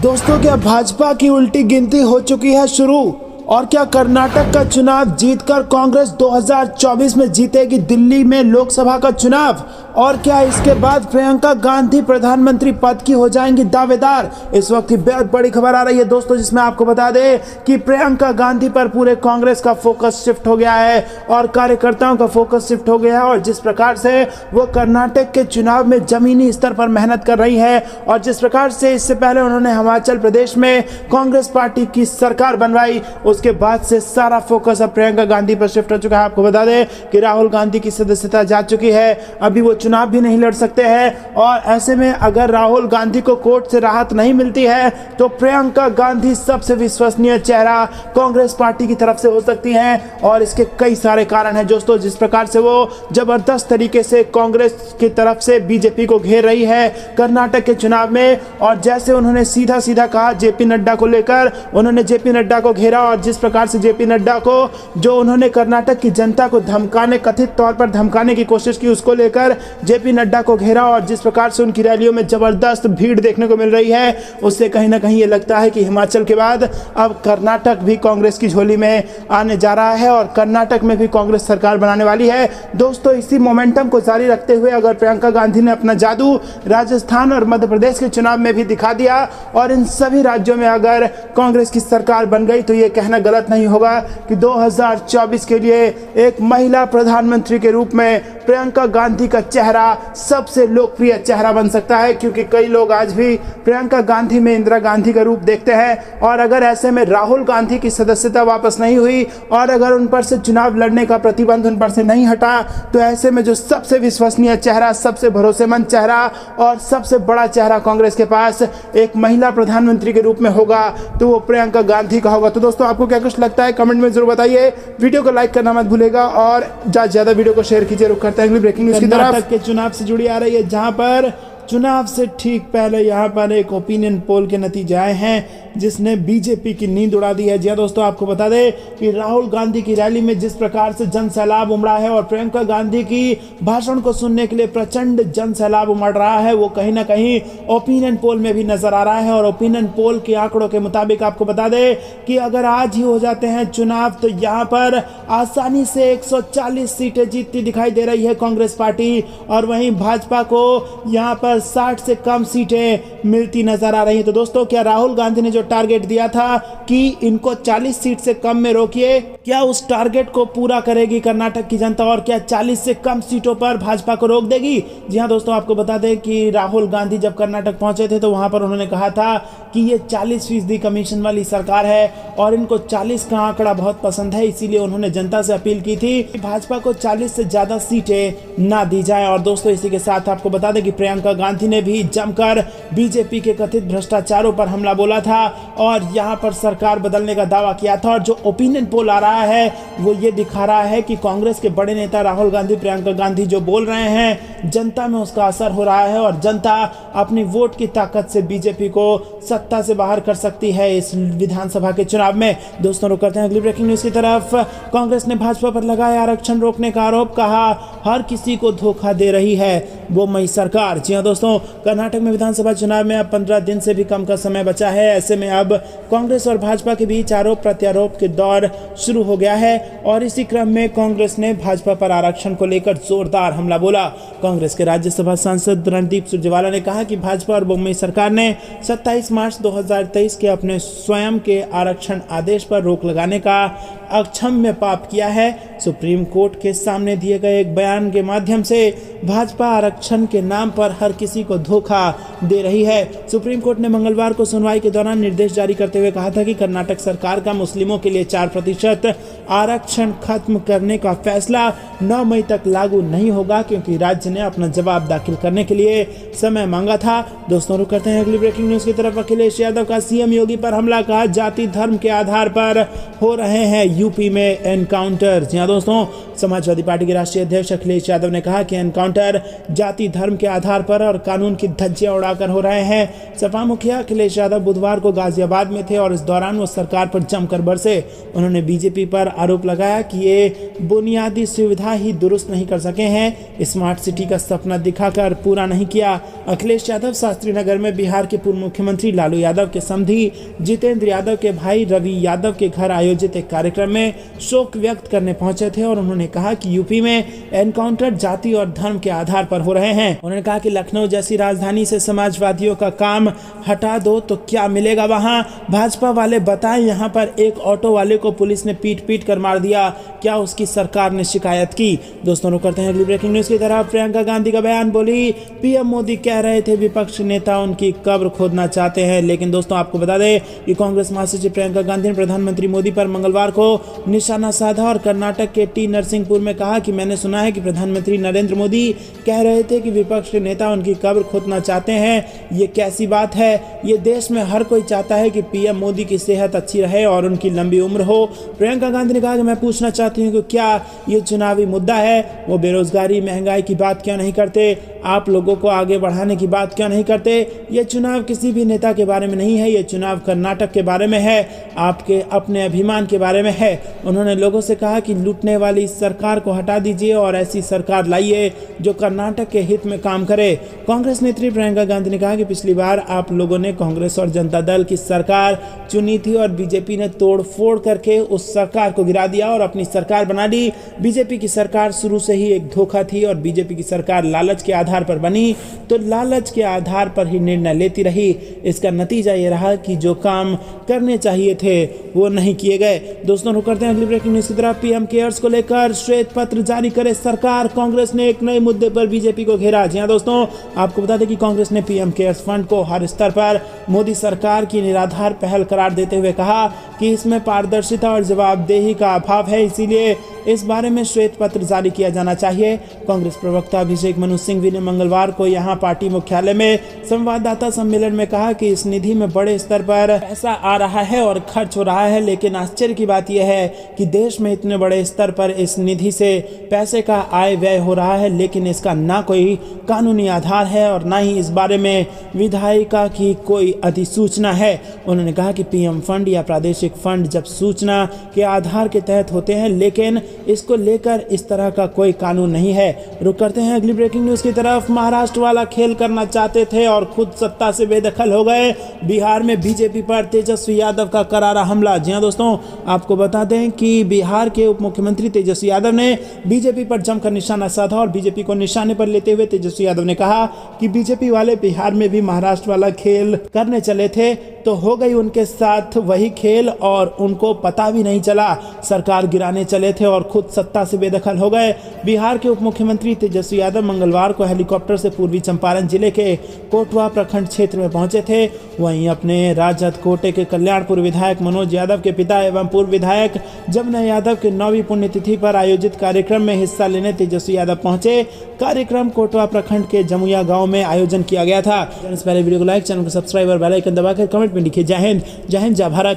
दोस्तों, क्या भाजपा की उल्टी गिनती हो चुकी है शुरू? और क्या कर्नाटक का चुनाव जीतकर कांग्रेस 2024 में जीतेगी दिल्ली में लोकसभा का चुनाव? और क्या इसके बाद प्रियंका गांधी प्रधानमंत्री पद की हो जाएंगी दावेदार? इस वक्त की बेहद बड़ी खबर आ रही है दोस्तों, जिसमें आपको बता दें कि प्रियंका गांधी पर पूरे कांग्रेस का फोकस शिफ्ट हो गया है और कार्यकर्ताओं का फोकस शिफ्ट हो गया है। और जिस प्रकार से वो कर्नाटक के चुनाव में जमीनी स्तर पर मेहनत कर रही है और जिस प्रकार से इससे पहले उन्होंने हिमाचल प्रदेश में कांग्रेस पार्टी की सरकार बनवाई, उसके बाद से सारा फोकस अब प्रियंका गांधी पर शिफ्ट हो चुका है। आपको बता दें कि राहुल गांधी की सदस्यता जा चुकी है, अभी वो चुनाव भी नहीं लड़ सकते हैं। और ऐसे में अगर राहुल गांधी को कोर्ट से राहत नहीं मिलती है तो प्रियंका गांधी सबसे विश्वसनीय चेहरा कांग्रेस पार्टी की तरफ से हो सकती हैं। और इसके कई सारे कारण हैं दोस्तों, जिस प्रकार से वो जबरदस्त तरीके से कांग्रेस की तरफ से बीजेपी को घेर रही है कर्नाटक के चुनाव में। और जैसे उन्होंने सीधा सीधा कहा जेपी नड्डा को लेकर, उन्होंने जेपी नड्डा को घेरा और जिस प्रकार से जेपी नड्डा को जो उन्होंने कर्नाटक की जनता को धमकाने, कथित तौर पर धमकाने की कोशिश की, उसको लेकर जेपी नड्डा को घेरा और जिस प्रकार से उनकी रैलियों में जबरदस्त भीड़ देखने को मिल रही है, उससे कहीं ना कहीं ये लगता है कि हिमाचल के बाद अब कर्नाटक भी कांग्रेस की झोली में आने जा रहा है और कर्नाटक में भी कांग्रेस सरकार बनाने वाली है। दोस्तों, इसी मोमेंटम को जारी रखते हुए अगर प्रियंका गांधी ने अपना जादू राजस्थान और मध्य प्रदेश के चुनाव में भी दिखा दिया और इन सभी राज्यों में अगर कांग्रेस की सरकार बन गई तो ये कहना गलत नहीं होगा कि 2024 के लिए एक महिला प्रधानमंत्री के रूप में प्रियंका गांधी का चेहरा सबसे लोकप्रिय चेहरा बन सकता है। क्योंकि कई लोग आज भी प्रियंका गांधी में इंदिरा गांधी का रूप देखते हैं और अगर ऐसे में राहुल गांधी की सदस्यता वापस नहीं हुई और अगर उन पर से चुनाव लड़ने का प्रतिबंध उन पर से नहीं हटा तो ऐसे में जो सबसे विश्वसनीय चेहरा, सबसे भरोसेमंद चेहरा और सबसे बड़ा चेहरा कांग्रेस के पास एक महिला प्रधानमंत्री के रूप में होगा तो वो प्रियंका गांधी का होगा। तो दोस्तों, आपको क्या कुछ लगता है कमेंट में जरूर बताइए। वीडियो को लाइक करना मत भूलेगा और ज्यादा वीडियो को शेयर कीजिए। रुक करते हैं अगली ब्रेकिंग न्यूज की तरफ। कर्नाटक के चुनाव से जुड़ी आ रही है, जहां पर चुनाव से ठीक पहले यहां पर एक ओपिनियन पोल के नतीजे आए हैं जिसने बीजेपी की नींद उड़ा दी है। जी हां दोस्तों, आपको बता दें कि राहुल गांधी की रैली में जिस प्रकार से जन सैलाब उमड़ा है और प्रियंका गांधी की भाषण को सुनने के लिए प्रचंड जन सैलाब उमड़ रहा है, वो कहीं ना कहीं ओपिनियन पोल में भी नजर आ रहा है। और ओपिनियन पोल के आंकड़ों के मुताबिक आपको बता दें कि अगर आज ही हो जाते हैं चुनाव तो यहाँ पर आसानी से 140 सीटें जीतती दिखाई दे रही है कांग्रेस पार्टी और वहीं भाजपा को यहाँ पर 60 से कम सीटें मिलती नजर आ रही है। तो दोस्तों, क्या राहुल गांधी ने जो टारगेट दिया था कि इनको 40 सीट से कम में रोकिए, क्या उस टारगेट को पूरा करेगी कर्नाटक की जनता और क्या 40 से कम सीटों पर भाजपा को रोक देगी? जी हां दोस्तों, आपको बता दें कि राहुल गांधी जब कर्नाटक पहुंचे थे तो वहां पर उन्होंने कहा था कि ये 40% कमीशन वाली सरकार है और इनको 40 का आंकड़ा बहुत पसंद है, इसीलिए उन्होंने जनता से अपील की थी कि भाजपा को 40 से ज्यादा सीटें ना दी जाए। और दोस्तों, इसी के साथ आपको बता दें कि प्रियंका गांधी ने भी जमकर बीजेपी के कथित भ्रष्टाचारों पर हमला बोला था और यहां पर सरकार बदलने का दावा किया था। और जो ओपिनियन पोल आ रहा है वो ये दिखा रहा है कि कांग्रेस के बड़े नेता राहुल गांधी, प्रियंका गांधी जो बोल रहे हैं जनता में उसका असर हो रहा है और जनता अपनी वोट की ताकत से बीजेपी को सत्ता से बाहर कर सकती है इस विधानसभा के चुनाव में। दोस्तों, रुक करते हैं अगली ब्रेकिंग न्यूज की तरफ। कांग्रेस ने भाजपा पर लगाया आरक्षण रोकने का आरोप, कहा हर किसी को धोखा दे रही है वो मई सरकार। जी हां दोस्तों, कर्नाटक में विधानसभा चुनाव में अब 15 दिन से भी कम का समय बचा है। ऐसे में अब कांग्रेस और भाजपा के बीच आरोप प्रत्यारोप के दौर शुरू हो गया है और इसी क्रम में कांग्रेस ने भाजपा पर आरक्षण को लेकर जोरदार हमला बोला। कांग्रेस के राज्यसभा सांसद रणदीप सुरजेवाला ने कहा कि भाजपा और मुंबई सरकार ने 27 मार्च 2023 के अपने स्वयं के आरक्षण आदेश पर रोक लगाने का अक्षम्य पाप किया है। सुप्रीम कोर्ट के सामने दिए गए एक बयान के माध्यम से भाजपा आरक्षण के नाम पर हर किसी को धोखा दे रही है। सुप्रीम कोर्ट ने मंगलवार को सुनवाई के दौरान निर्देश जारी करते हुए कहा था कि कर्नाटक सरकार का मुस्लिमों के लिए 4% आरक्षण खत्म करने का फैसला 9 मई तक लागू नहीं होगा क्योंकि राज्य ने अपना जवाब दाखिल करने के लिए समय मांगा था। दोस्तों, रुक करते हैं अगली ब्रेकिंग न्यूज की तरफ। अखिलेश यादव का सीएम योगी पर हमला, कहा जाति धर्म के आधार पर हो रहे हैं यूपी में एनकाउंटर। हां दोस्तों, समाजवादी पार्टी के राष्ट्रीय अध्यक्ष अखिलेश यादव ने कहा कि एनकाउंटर जाति धर्म के आधार पर और कानून की धज्जियां उड़ाकर हो रहे हैं। सपा मुखिया अखिलेश यादव बुधवार को गाजियाबाद में थे और इस दौरान वो सरकार पर जमकर बरसे। उन्होंने बीजेपी पर आरोप लगाया कि ये बुनियादी सुविधा ही दुरुस्त नहीं कर सके हैं, स्मार्ट सिटी का सपना दिखाकर पूरा नहीं किया। अखिलेश यादव शास्त्री नगर में बिहार के पूर्व मुख्यमंत्री लालू यादव के समधी जितेंद्र यादव के भाई रवि यादव के घर आयोजित एक कार्यक्रम में शोक व्यक्त करने पहुंचे थे और उन्होंने कहा कि यूपी में एनकाउंटर जाति और धर्म के आधार पर हो रहे हैं। उन्होंने कहा कि लखनऊ जैसी राजधानी से समाजवादियों का काम हटा दो तो क्या मिलेगा वहां? भाजपा वाले बताएं, यहां पर एक ऑटो वाले को पुलिस ने पीट कर मार दिया, क्या उसकी सरकार ने शिकायत की? दोस्तों रुक करते हैं अगली ब्रेकिंग न्यूज की तरफ। प्रियंका गांधी का बयान, बोली पीएम मोदी कह रहे थे विपक्ष नेता उनकी कब्र खोदना चाहते हैं। लेकिन दोस्तों आपको बता दें कि कांग्रेस महासचिव प्रियंका गांधी ने प्रधानमंत्री मोदी पर मंगलवार को निशाना साधा और कर्नाटक के टी नरसिंहपुर में कहा कि मैंने सुना है कि प्रधानमंत्री नरेंद्र मोदी कह रहे थे कि विपक्ष के नेता उनकी कब्र खोदना चाहते हैं। ये कैसी बात है? ये देश में हर कोई चाहता है कि पीएम मोदी की सेहत अच्छी रहे और उनकी लंबी उम्र हो। प्रियंका गांधी ने कहा कि मैं पूछना चाहती हूँ कि क्या ये चुनावी मुद्दा है? वो बेरोजगारी महंगाई की बात क्यों नहीं करते? आप लोगों को आगे बढ़ाने की बात क्यों नहीं करते? ये चुनाव किसी भी नेता के बारे में नहीं है, ये चुनाव कर्नाटक के बारे में है, आपके अपने अभिमान के बारे में है। उन्होंने लोगों से कहा कि लूटने वाली सरकार को हटा दीजिए और ऐसी सरकार लाइए जो कर्नाटक के हित में काम करे। कांग्रेस नेत्री प्रियंका गांधी ने कहा कि पिछली बार आप लोगों ने कांग्रेस और जनता दल की सरकार चुनी थी और बीजेपी ने तोड़फोड़ करके उस सरकार को गिरा दिया और अपनी सरकार बना ली। बीजेपी की सरकार शुरू से ही एक धोखा थी और बीजेपी की सरकार लालच के आधार पर बनी तो लालच के आधार पर ही निर्णय लेती रही। इसका नतीजा ये रहा कि जो काम करने चाहिए थे वो नहीं किए गए। दोस्तों रुक करते हैं अगली ब्रेकिंग न्यूज की तरफ। पीएम केयर्स को लेकर श्वेत पत्र जारी करे सरकार, कांग्रेस ने एक नए मुद्दे पर बीजेपी को घेरा। जी हां दोस्तों, आपको बता दें कि कांग्रेस ने पीएम केयर्स फंड को हर स्तर पर मोदी सरकार की निराधार पहल करार देते हुए कहा कि इसमें पारदर्शिता और जवाबदेही का अभाव है, इसीलिए इस बारे में श्वेत पत्र जारी किया जाना चाहिए। कांग्रेस प्रवक्ता अभिषेक मनु सिंघवी ने मंगलवार को यहां पार्टी मुख्यालय में संवाददाता सम्मेलन में कहा कि इस निधि में बड़े स्तर पर पैसा आ रहा है और खर्च हो रहा है, लेकिन आश्चर्य की बात यह है कि देश में इतने बड़े स्तर पर इस निधि से पैसे का आय व्यय हो रहा है, लेकिन इसका ना कोई कानूनी आधार है और ना ही इस बारे में विधायिका की कोई अधिसूचना है। उन्होंने कहा कि पीएम फंड या प्रादेशिक फंड जब सूचना के आधार के तहत होते हैं, लेकिन इसको लेकर इस तरह का कोई कानून नहीं है। रुक करते हैं अगली ब्रेकिंग न्यूज की तरफ। महाराष्ट्र वाला खेल करना चाहते थे और खुद सत्ता से बेदखल हो गए। बिहार में बीजेपी पर तेजस्वी यादव का करारा हमला। जी हां दोस्तों, आपको बता दें कि बिहार के उप मुख्यमंत्री तेजस्वी यादव ने बीजेपी पर जमकर निशाना साधा और बीजेपी को निशाने पर लेते हुए तेजस्वी यादव ने कहा कि बीजेपी वाले बिहार में भी महाराष्ट्र वाला खेल करने चले थे तो हो गई उनके साथ वही खेल और उनको पता भी नहीं चला। सरकार गिराने चले थे और खुद सत्ता से बेदखल हो गए। बिहार के उप मुख्यमंत्री तेजस्वी यादव मंगलवार को हेलीकॉप्टर से पूर्वी चंपारण जिले के कोटवा प्रखंड क्षेत्र में पहुंचे थे। वहीं अपने राजद कोटे के कल्याणपुर विधायक मनोज यादव के पिता एवं पूर्व विधायक जमुना यादव के 9वीं पुण्यतिथि पर आयोजित कार्यक्रम में हिस्सा लेने तेजस्वी यादव पहुंचे। कार्यक्रम कोटवा प्रखंड के जमुया गाँव में आयोजन किया गया था। पहले वीडियो को लाइक, चैनल को सब्सक्राइब और बेल आइकन दबाकर कमेंट में लिखिए जय हिंद, जय भारत।